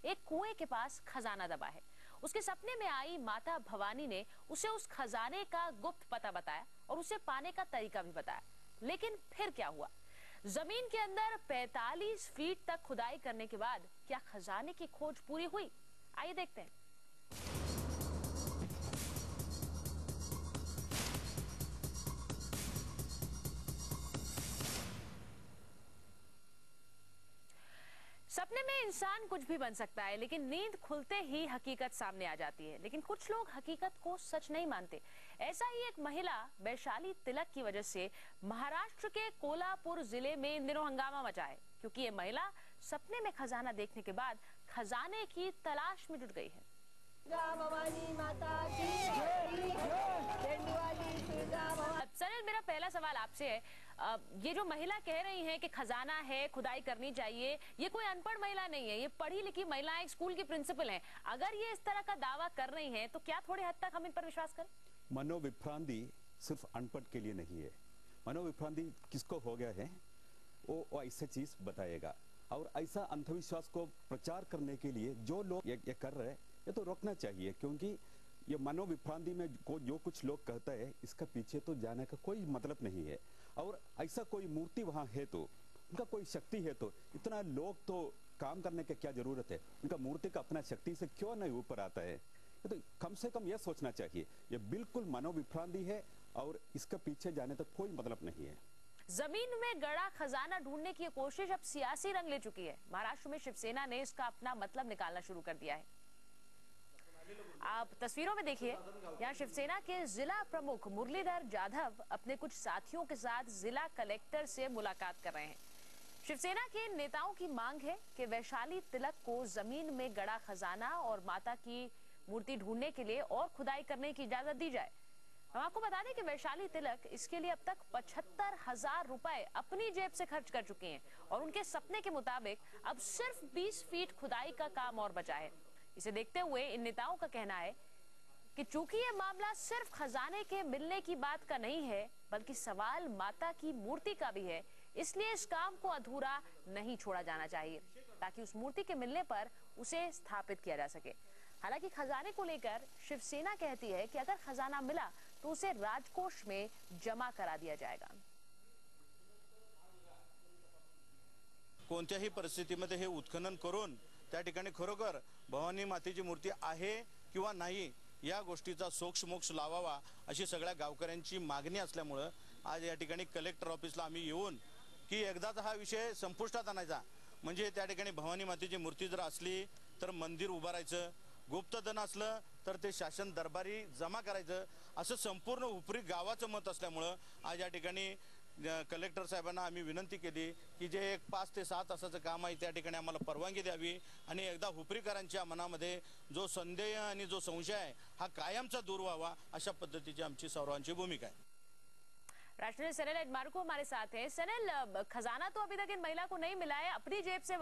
एक कुएं के पास खजाना दबा है। उसके सपने में आई माता भवानी ने उसे उस खजाने का गुप्त पता बताया और उसे पाने का तरीका भी बताया। लेकिन फिर क्या हुआ? जमीन के अंदर 45 फीट तक खुदाई करने के बाद क्या खजाने की खोज पूरी हुई? आइए देखते हैं। सपने में इंसान कुछ भी बन सकता है, लेकिन नींद खुलते ही हकीकत सामने आ जाती है। लेकिन कुछ लोग हकीकत को सच नहीं मानते। ऐसा ही एक महिला वैशाली तिलक की वजह से महाराष्ट्र के कोल्हापुर जिले में इन दिनों हंगामा मचा है, क्योंकि ये महिला सपने में खजाना देखने के बाद खजाने की तलाश में जुट गई है। भवानी माता की सनिल, मेरा पहला सवाल आपसे है, ये जो महिला कह रही है कि खजाना है, खुदाई करनी चाहिए, ये कोई अनपढ़ महिला नहीं है, ये पढ़ी लिखी महिला है, स्कूल की प्रिंसिपल है। अगर ये इस तरह का दावा कर रही हैं, तो क्या थोड़े हद तक हम इन पर विश्वास करें? मनोविभ्रांति सिर्फ अनपढ़ के लिए नहीं है। मनोविभ्रांति किसको हो गया है वो ऐसा चीज बताएगा। और ऐसा अंधविश्वास को प्रचार करने के लिए जो लोग ये कर रहे हैं, ये तो रोकना चाहिए, क्योंकि ये मनोविभ्रांति में जो कुछ लोग कहता है, इसका पीछे तो जाने का कोई मतलब नहीं है। और ऐसा कोई मूर्ति वहां है तो उनका कोई शक्ति है, तो इतना लोग तो काम करने की क्या जरूरत है? उनका मूर्ति का अपना शक्ति से क्यों नहीं ऊपर आता है? तो कम से कम यह सोचना चाहिए, ये बिल्कुल मनोविभ्रांति है और इसका पीछे जाने तक कोई मतलब नहीं है। जमीन में गड़ा खजाना ढूंढने की कोशिश अब सियासी रंग ले चुकी है। महाराष्ट्र में शिवसेना ने इसका अपना मतलब निकालना शुरू कर दिया है। आप तस्वीरों में देखिए, यहाँ शिवसेना के जिला प्रमुख मुरलीधर जाधव अपने कुछ साथियों के साथ जिला कलेक्टर से मुलाकात कर रहे हैं। शिवसेना के नेताओं की मांग है कि वैशाली तिलक को जमीन में गड़ा खजाना और माता की मूर्ति ढूंढने के लिए और खुदाई करने की इजाजत दी जाए। हम आपको बता दें कि वैशाली तिलक इसके लिए अब तक 75,000 रुपए अपनी जेब से खर्च कर चुके हैं और उनके सपने के मुताबिक अब सिर्फ 20 फीट खुदाई का काम और बचा है। इसे देखते हुए इन नेताओं का कहना है कि चूंकि ये मामला सिर्फ खजाने के मिलने की बात का नहीं है, बल्कि सवाल माता की मूर्ति का भी है, इसलिए इस काम को अधूरा नहीं छोड़ा जाना चाहिए, ताकि उस मूर्ति के मिलने पर उसे स्थापित किया जा सके। हालांकि खजाने को लेकर शिवसेना कहती है कि अगर खजाना मिला तो उसे राजकोष में जमा करा दिया जाएगा। कोणत्याही परिस्थितीमध्ये हे उत्खनन करून त्या ठिकाणी खरोखर भवानी मातेची मूर्ती आहे किंवा नाही या गोष्टीचा सोक्षमोक्ष लावावा अशी सगळ्या गावकऱ्यांची मागणी असल्यामुळे आज या ठिकाणी कलेक्टर ऑफिसला आम्ही येऊन की एकदाच हा विषय संपुष्टात आणायचा, म्हणजे त्या ठिकाणी भवानी मातेची मूर्ती जर असली तर मंदिर उभारायचं, गुप्तधन असलं तर ते शासन दरबारी जमा करायचं, असं संपूर्ण उपरी गावाचं मत असल्यामुळे आज या ठिकाणी कलेक्टर साहेबांना आम्ही विनंती केली की जे एक 5 ते 7 तासाचं काम आहे त्या ठिकाणी आम्हाला परवानगी द्यावी आणि एकदा हुपरीकरांच्या मनामध्ये जो संदेह आणि जो संशय आहे हा कायमचा दूर व्हावा, अशा पद्धतीची आमची सर्वांची भूमिका आहे। राष्ट्रीय सनल एडमार्को हमारे साथ है। सनल, खजाना तो अभी तक इन महिला को नहीं मिला है, अपनी जेब से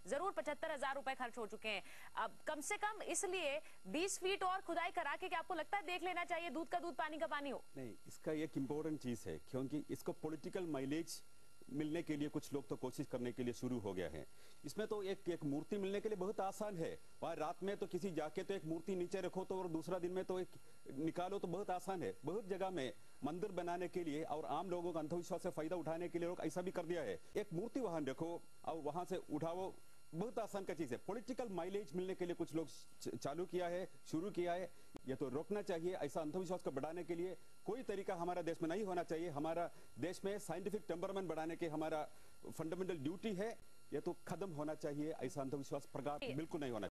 जरूर 75,000 रुपए खर्च हो चुके हैं। अब कम से कम इसलिए 20 फीट और खुदाई करा के क्या आपको लगता है देख लेना चाहिए, दूध का दूध पानी का पानी हो? नहीं, इसका एक इम्पोर्टेंट चीज है, क्योंकि इसको पॉलिटिकल माइलेज मिलने के लिए कुछ लोग तो कोशिश करने के लिए शुरू हो गया है। इसमें तो एक मूर्ति मिलने के लिए बहुत आसान है। वहाँ रात में तो किसी जाके तो एक मूर्ति नीचे रखो तो और दूसरा दिन में तो एक निकालो तो बहुत आसान है। बहुत जगह में मंदिर बनाने के लिए और आम लोगों का अंधविश्वास से फायदा उठाने के लिए लोग ऐसा भी कर दिया है, एक मूर्ति वहां रखो और वहां से उठाओ, बहुत आसान का चीज है। पॉलिटिकल माइलेज मिलने के लिए कुछ लोग चालू किया है, शुरू किया है, ये तो रोकना चाहिए। ऐसा अंधविश्वास को बढ़ाने के लिए कोई तरीका हमारा देश में नहीं होना चाहिए। हमारा देश में साइंटिफिक टेम्परामेंट बढ़ाने के हमारा फंडामेंटल ड्यूटी है, ये तो खत्म होना चाहिए। ऐसा अंधविश्वास प्रगाढ़ बिल्कुल नहीं होना चाहिए।